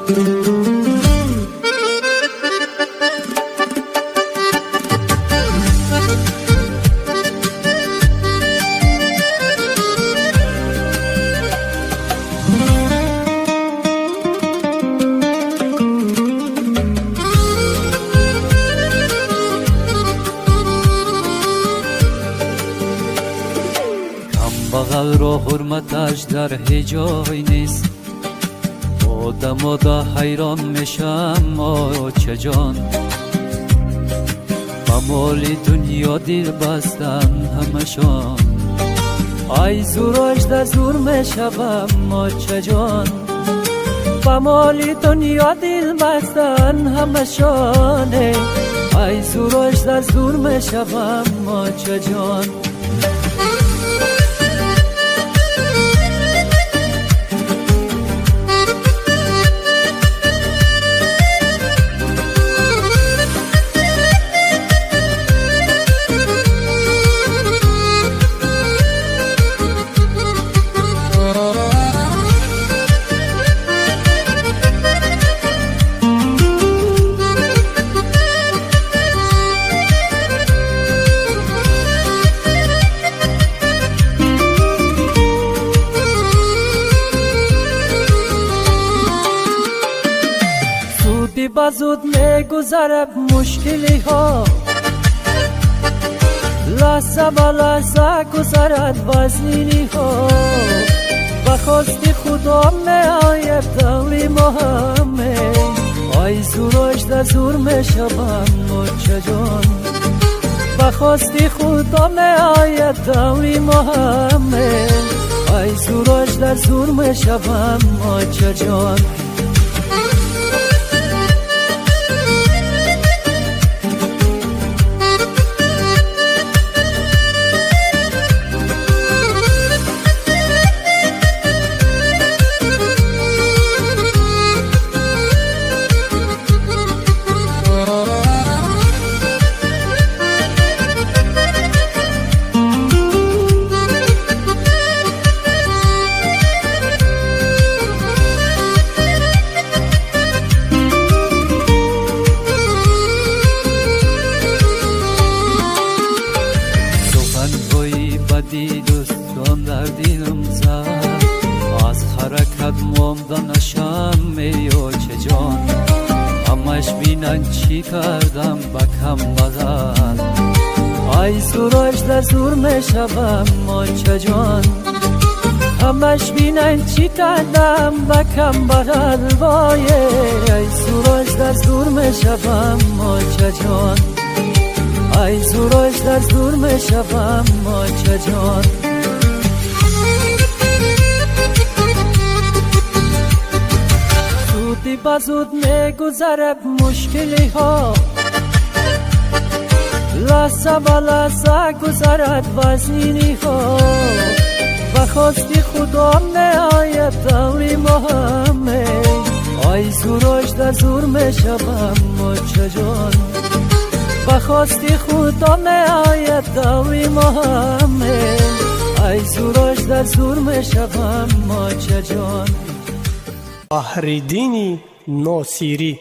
بغل را حرمتش در هیچ نیست. آدم دا حیران میشم چه جان، با مال دنیا دل بستن همشان. ای زورش در زور میشم چه جان، با مال دنیا دل بستن همشان. ای زورش در زور میشم چه جان. بزود میگذرد مشکلی ها، لحظه به لحظه گذرد وزنینی ها. بخواست خدا می آید دوری ما همه، ای زورش در زور میشوم چه جان. بخواست خدا می آید دوری ما همه، ای زورش در زور میشوم چه جان. دوستان در دلم زد، از حرکت مانده نشم یا چه جان. همش بینن چی کردم بکم بدل، ای زورش در زور میشوم چه جان. همش بینن چی کردم بکم بدل، وای ای زورش در زور میشوم چه جان. ای زورش در زور میشوم چه جان. زودی بزود میگذرد مشکلی ها، لحظه به لحظه گذرد وزنینی ها. بخواستی خدا می آید دوری ما همه، ای زورش در زور میشوم چه جان. بخواستی خدا می آید دوری ما همه، ای زورش در زور میشوم چه جان. فخرالدین ناصری.